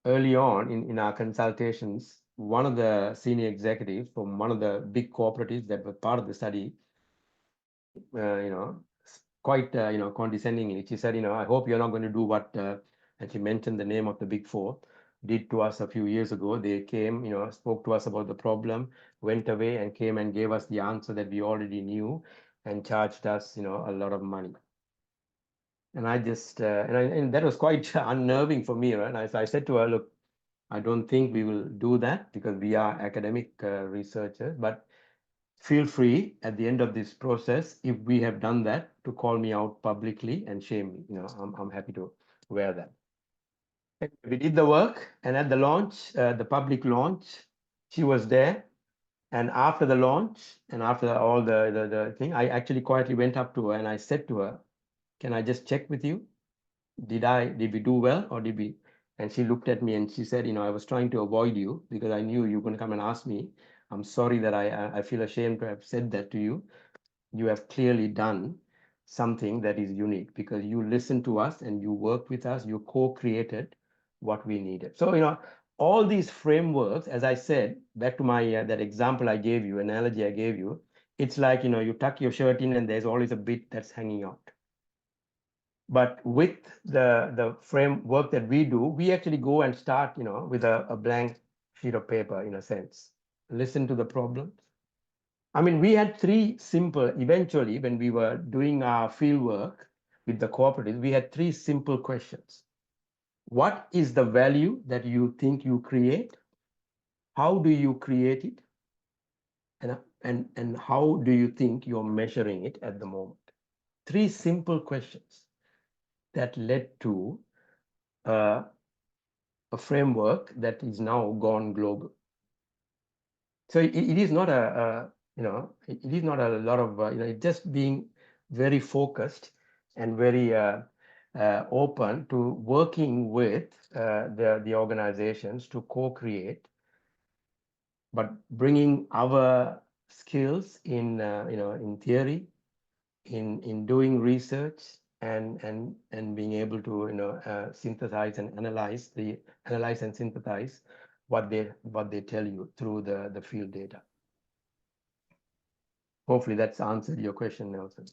early on in our consultations one of the senior executives from one of the big cooperatives that were part of the study, quite, condescendingly, she said, I hope you're not going to do what, and she mentioned the name of the big four, did to us a few years ago. They came, spoke to us about the problem, went away and came and gave us the answer that we already knew and charged us, a lot of money. And I just, and that was quite unnerving for me, right? And I said to her, look, I don't think we will do that because we are academic researchers, but feel free at the end of this process, if we have done that, to call me out publicly and shame me. I'm happy to wear that. We did the work, and at the launch, the public launch, she was there. And after the launch, and after all the thing, I actually quietly went up to her and I said to her, can I just check with you? Did we do well or did we? And she looked at me and she said, I was trying to avoid you because I knew you were going to come and ask me. I'm sorry that I feel ashamed to have said that to you. You have clearly done something that is unique because you listened to us and you worked with us, you co-created what we needed. So, all these frameworks, as I said, back to my that example I gave you, analogy I gave you, it's like, you tuck your shirt in and there's always a bit that's hanging out. But with the framework that we do, we actually go and start, with a blank sheet of paper, in a sense. Listen to the problems. I mean, we had three simple, eventually, when we were doing our field work with the cooperatives, we had three simple questions. What is the value that you think you create? How do you create it? And how do you think you're measuring it at the moment? Three simple questions that led to a framework that is now gone global. So it is not it is not a lot of, it's just being very focused and very open to working with the organizations to co-create, but bringing our skills in, in theory, in doing research, and being able to synthesize and analyze and synthesize what they tell you through the field data. Hopefully that's answered your question, Nelson.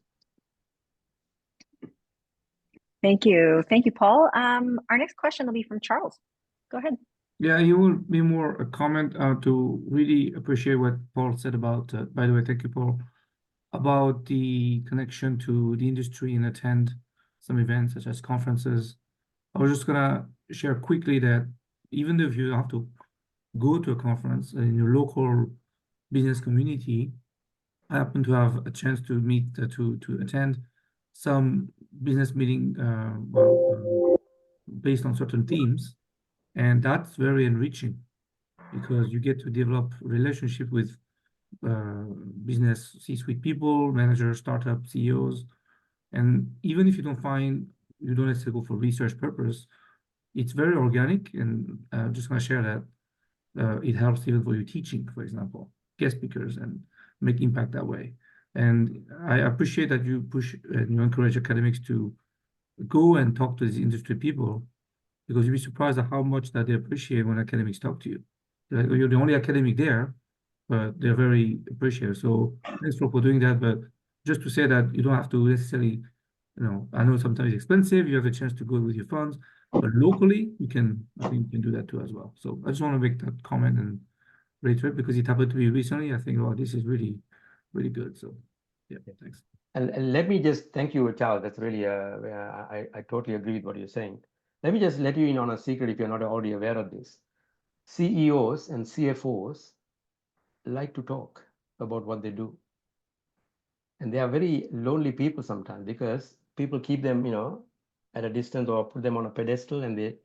Thank you, Paul. Our next question will be from Charles. Go ahead. Yeah, it will be more a comment to really appreciate what Paul said about. By the way, thank you, Paul, about the connection to the industry and attend some events such as conferences. I was just gonna share quickly that even if you have to go to a conference in your local business community, I happen to have a chance to meet to attend some business meeting based on certain themes, and that's very enriching because you get to develop relationship with business C-suite people, managers, startup CEOs, and even if you don't necessarily go for research purpose, it's very organic, and I'm just going to share that it helps even for your teaching, for example, guest speakers, and make impact that way. And I appreciate that you push and you encourage academics to go and talk to these industry people, because you'd be surprised at how much that they appreciate when academics talk to you. Like, you're the only academic there, but they're very appreciative. So thanks for doing that. But just to say that you don't have to necessarily, I know sometimes it's expensive, you have a chance to go with your funds, but locally I think you can do that too as well. So I just want to make that comment and reiterate, because it happened to me recently. I think, oh, this is really, really good. So yeah, thanks. And let me just thank you, Charles. That's really, I totally agree with what you're saying. Let me just let you in on a secret if you're not already aware of this. CEOs and CFOs like to talk about what they do. And they are very lonely people sometimes because people keep them, at a distance or put them on a pedestal, and they,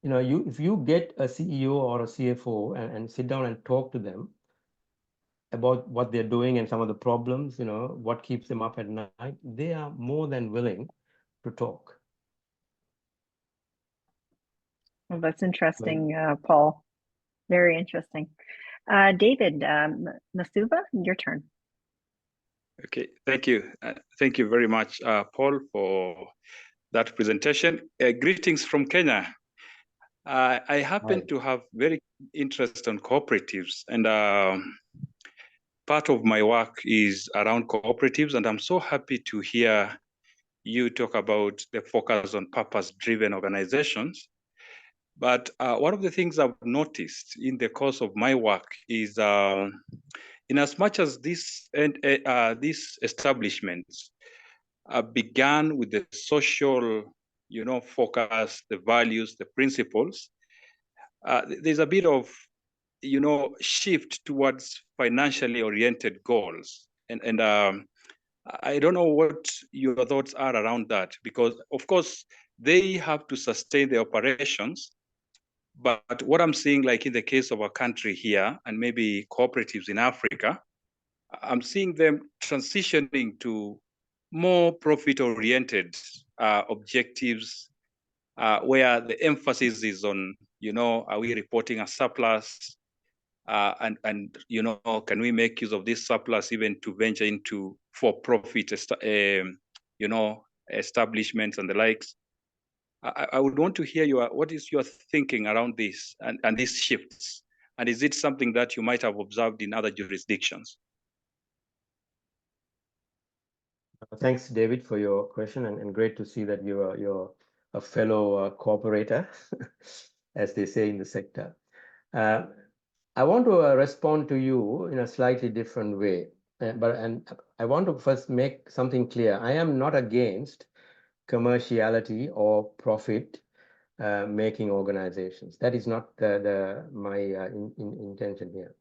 if you get a CEO or a CFO and sit down and talk to them about what they're doing and some of the problems, what keeps them up at night, they are more than willing to talk. Well, that's interesting, Paul. Very interesting. David, Masuva, your turn. Okay, thank you. Thank you very much, Paul, for that presentation. Greetings from Kenya. I happen to have very interest on cooperatives, and part of my work is around cooperatives, and I'm so happy to hear you talk about the focus on purpose-driven organizations. But one of the things I've noticed in the course of my work is, in as much as these establishments began with the social, focus, the values, the principles, there's a bit of, shift towards financially oriented goals. And I don't know what your thoughts are around that, because of course they have to sustain the operations. But what I'm seeing, like in the case of a country here and maybe cooperatives in Africa, I'm seeing them transitioning to more profit-oriented objectives, where the emphasis is on, are we reporting a surplus? And can we make use of this surplus even to venture into for-profit, establishments and the likes? I would want to hear what is your thinking around this and these shifts, and is it something that you might have observed in other jurisdictions? Thanks, David, for your question, and great to see that you're a fellow cooperator, as they say in the sector. I want to respond to you in a slightly different way, and I want to first make something clear. I am not against commerciality or profit making organizations. That is not my intention here.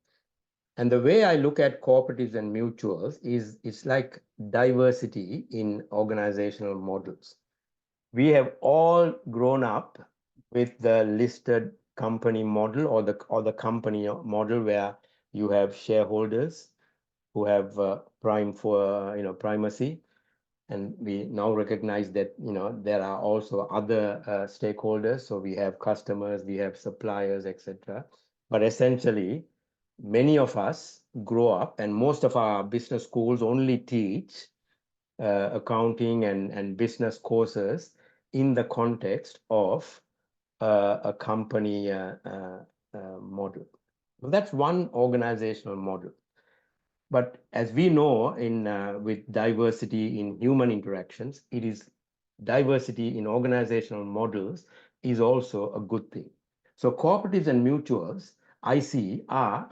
And the way I look at cooperatives and mutuals is it's like diversity in organizational models. We have all grown up with the listed company model or the company model where you have shareholders who have primacy, and we now recognize that there are also other stakeholders. So we have customers, we have suppliers, etc. But essentially, many of us grow up, and most of our business schools only teach accounting and business courses in the context of a company model. Well, that's one organizational model. But as we know, with diversity in human interactions, it is diversity in organizational models is also a good thing. So cooperatives and mutuals, I see, are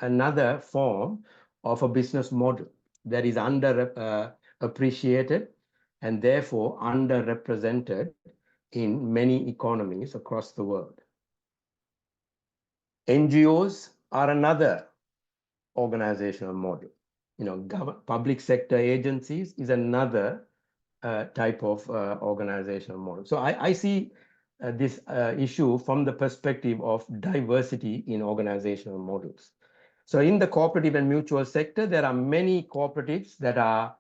another form of a business model that is underappreciated and therefore underrepresented in many economies across the world. NGOs are another organizational model. Public sector agencies is another type of organizational model. So I see this issue from the perspective of diversity in organizational models. So in the cooperative and mutual sector, there are many cooperatives that are,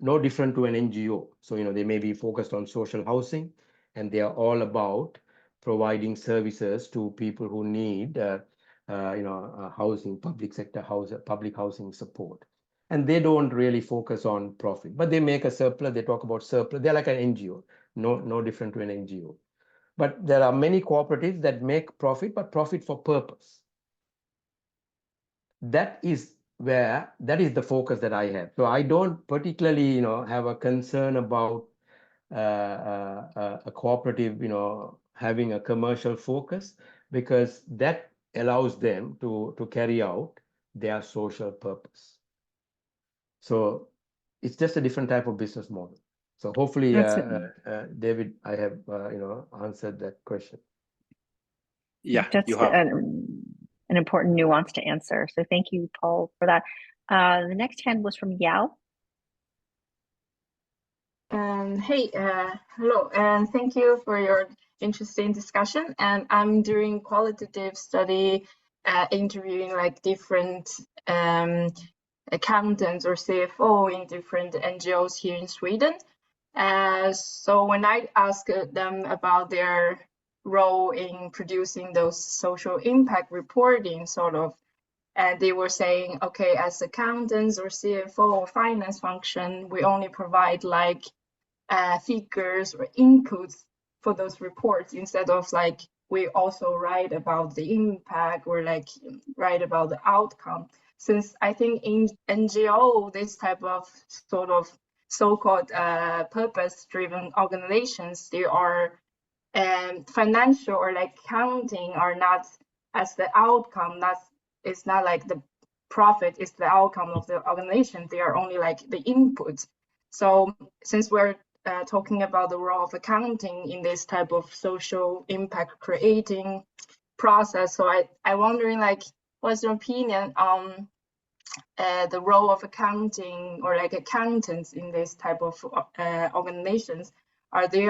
no different to an NGO. So they may be focused on social housing, and they are all about providing services to people who need housing, public sector housing, public housing support. And they don't really focus on profit, but they make a surplus. They talk about surplus. They're like an NGO, no different to an NGO. But there are many cooperatives that make profit, but profit for purpose. That is the focus that I have. So I don't particularly, have a concern about a cooperative, having a commercial focus, because that allows them to carry out their social purpose. So it's just a different type of business model. So hopefully, David, I have answered that question. Yeah, that's you have. An important nuance to answer. So thank you, Paul, for that. The next hand was from Yao. Hey, hello, and thank you for your interesting discussion. And I'm doing qualitative study, interviewing like different accountants or CFO in different NGOs here in Sweden. So when I ask them about their role in producing those social impact reporting sort of, and they were saying, okay, as accountants or CFO or finance function, we only provide like figures or inputs for those reports, instead of like we also write about the impact or like write about the outcome. Since I think in NGO, this type of sort of so-called purpose-driven organizations, they are financial or like counting are not as the outcome. It's not like the profit is the outcome of the organization. They are only like the input. So since we're talking about the role of accounting in this type of social impact creating process, so I'm wondering like, what's your opinion on the role of accounting or like accountants in this type of organizations? Are they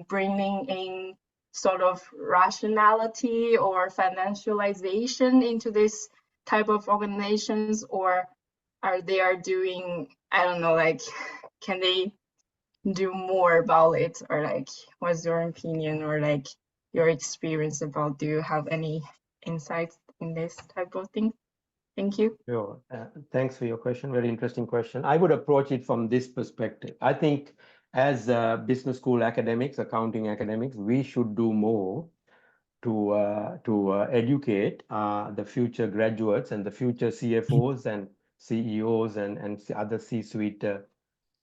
bringing in sort of rationality or financialization into this type of organizations, or are they doing, I don't know, like, can they do more about it, or like, what's your opinion or like your experience about? Do you have any insights in this type of thing? Thank you. Sure. Thanks for your question. Very interesting question. I would approach it from this perspective. I think as business school academics, accounting academics, we should do more to educate the future graduates and the future CFOs and CEOs and other C-suite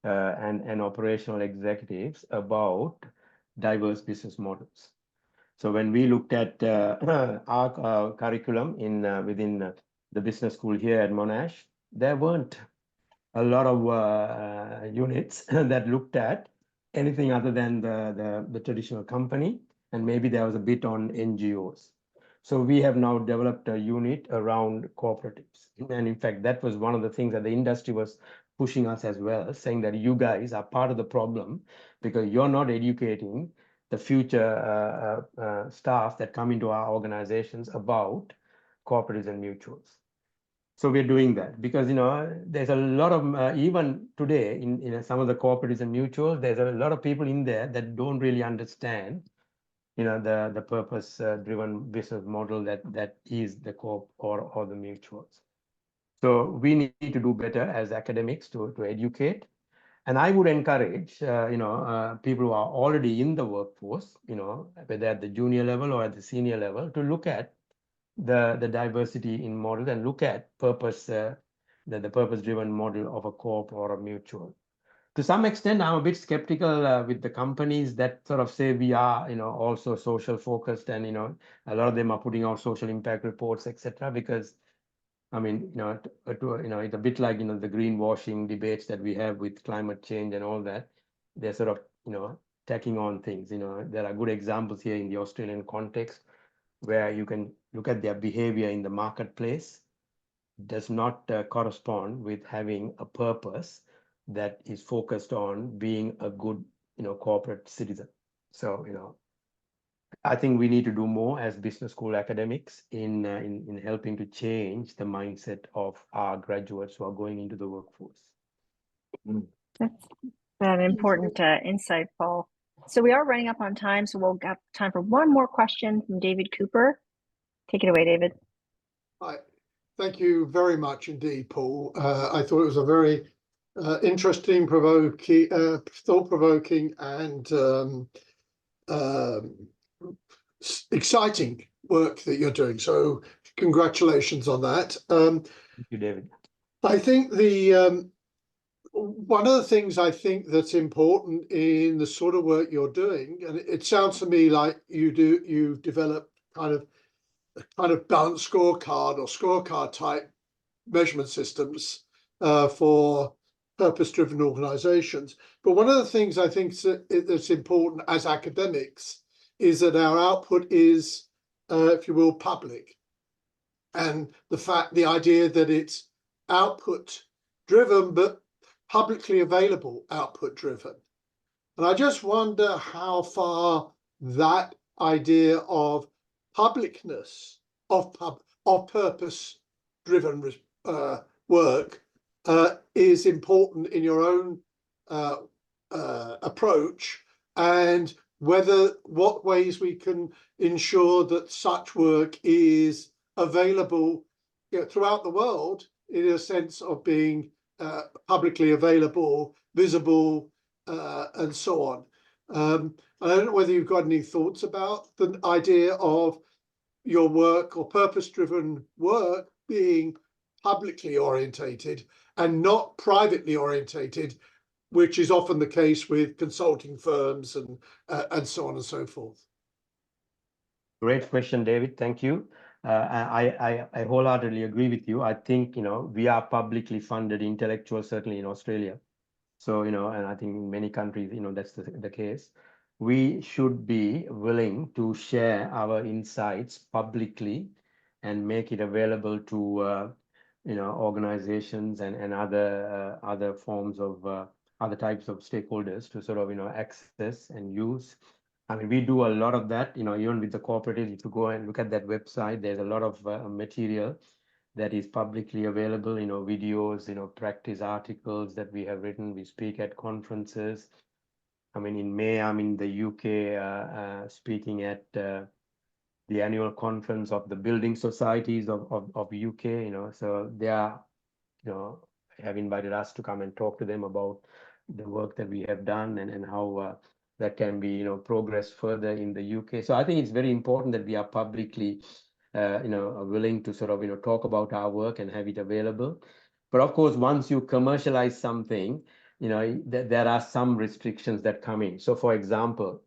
and operational executives about diverse business models. So when we looked at our curriculum within the business school here at Monash, there weren't a lot of units that looked at anything other than the traditional company, and maybe there was a bit on NGOs. So we have now developed a unit around cooperatives. And in fact, that was one of the things that the industry was pushing us as well, saying that you guys are part of the problem because you're not educating the future staff that come into our organizations about cooperatives and mutuals. So we're doing that because, there's a lot of, even today in some of the cooperatives and mutuals, there's a lot of people in there that don't really understand, the purpose-driven business model that is the coop or the mutuals. So we need to do better as academics to educate. And I would encourage, people who are already in the workforce, whether at the junior level or at the senior level, to look at the diversity in models and look at the purpose-driven model of a co-op or a mutual. To some extent, I'm a bit skeptical with the companies that sort of say we are, also social focused, and a lot of them are putting out social impact reports, etc. Because I mean, it's a bit like the greenwashing debates that we have with climate change and all that. They're sort of tacking on things. There are good examples here in the Australian context where you can look at their behavior in the marketplace. It does not correspond with having a purpose that is focused on being a good, corporate citizen. So, I think we need to do more as business school academics in helping to change the mindset of our graduates who are going into the workforce. That's an important insight, Paul. So we are running up on time, so we'll have time for one more question from David Cooper. Take it away, David. Hi. Thank you very much indeed, Paul. I thought it was a very interesting, thought-provoking and exciting work that you're doing. So congratulations on that. Thank you, David. I think one of the things I think that's important in the sort of work you're doing, and it sounds to me like you've developed kind of balanced scorecard or scorecard type measurement systems for purpose-driven organizations. But one of the things I think that's important as academics is that our output is, if you will, public. And the idea that it's output driven, but publicly available output driven. And I just wonder how far that idea of publicness of purpose driven work is important in your own approach, and what ways we can ensure that such work is available throughout the world in a sense of being publicly available, visible, and so on. And I don't know whether you've got any thoughts about the idea of your work or purpose-driven work being publicly orientated and not privately orientated, which is often the case with consulting firms and so on and so forth. Great question, David. Thank you. I wholeheartedly agree with you. I think, we are publicly funded intellectuals, certainly in Australia. So, and I think in many countries, that's the case. We should be willing to share our insights publicly and make it available to, organizations and other forms of other types of stakeholders to sort of, access and use. I mean, we do a lot of that, even with the cooperatives. If you go and look at that website, there's a lot of material that is publicly available, videos, practice articles that we have written. We speak at conferences. I mean, in May, I'm in the UK speaking at the annual conference of the building societies of UK, so they are, have invited us to come and talk to them about the work that we have done and how that can be, progress further in the UK. So I think it's very important that we are publicly, willing to sort of, talk about our work and have it available. But of course, once you commercialize something, there are some restrictions that come in. So for example,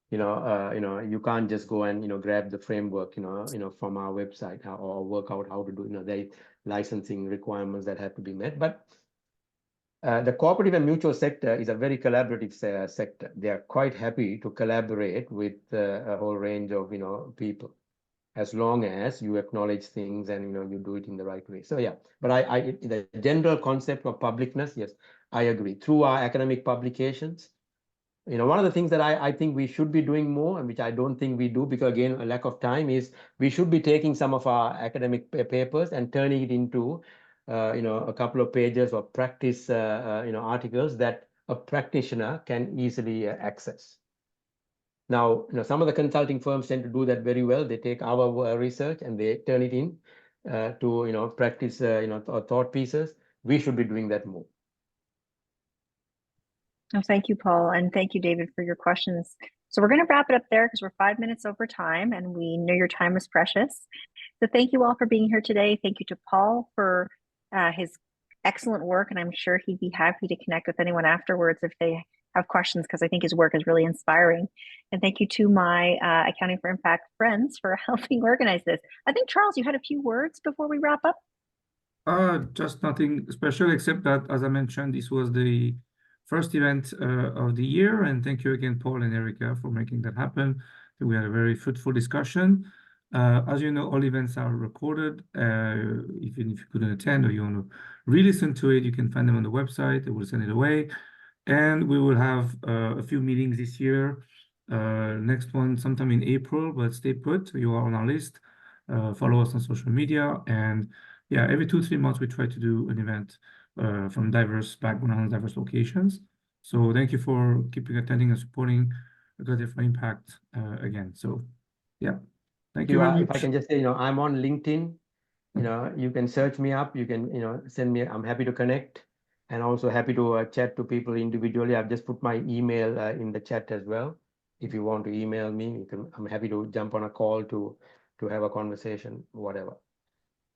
you can't just go and, grab the framework, from our website or work out how to do, the licensing requirements that have to be met. But the cooperative and mutual sector is a very collaborative sector. They are quite happy to collaborate with a whole range of, people, as long as you acknowledge things and, you do it in the right way. So yeah, but the general concept of publicness, yes, I agree. Through our academic publications, one of the things that I think we should be doing more, and which I don't think we do, because again, a lack of time, is we should be taking some of our academic papers and turning it into, a couple of pages of practice, articles that a practitioner can easily access. Now, some of the consulting firms tend to do that very well. They take our research and they turn it in to, practice, thought pieces. We should be doing that more. Oh, thank you, Paul. And thank you, David, for your questions. So we're going to wrap it up there because we're 5 minutes over time and we know your time is precious. So thank you all for being here today. Thank you to Paul for his excellent work. And I'm sure he'd be happy to connect with anyone afterwards if they have questions, because I think his work is really inspiring. And thank you to my Accounting for Impact friends for helping organize this. I think, Charles, you had a few words before we wrap up? Just nothing special, except that, as I mentioned, this was the first event of the year. And thank you again, Paul and Erica, for making that happen. We had a very fruitful discussion. As you know, all events are recorded. Even if you couldn't attend or you want to re-listen to it, you can find them on the website. They will send it away. And we will have a few meetings this year. Next one sometime in April, but stay put. You are on our list. Follow us on social media. And yeah, every 2-3 months, we try to do an event from diverse backgrounds, diverse locations. So thank you for keeping attending and supporting Cooperative for Impact again. So yeah, thank you very much. If I can just say, I'm on LinkedIn. You can search me up. You can, send me. I'm happy to connect, and also happy to chat to people individually. I've just put my email in the chat as well. If you want to email me, I'm happy to jump on a call to have a conversation, whatever.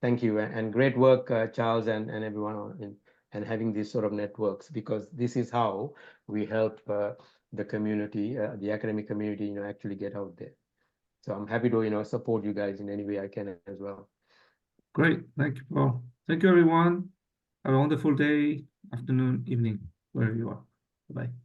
Thank you, and great work, Charles, and everyone and having these sort of networks, because this is how we help the community, the academic community, actually get out there. So I'm happy to, support you guys in any way I can as well. Great, thank you, Paul. Thank you, everyone. Have a wonderful day, afternoon, evening, wherever you are. Bye-bye.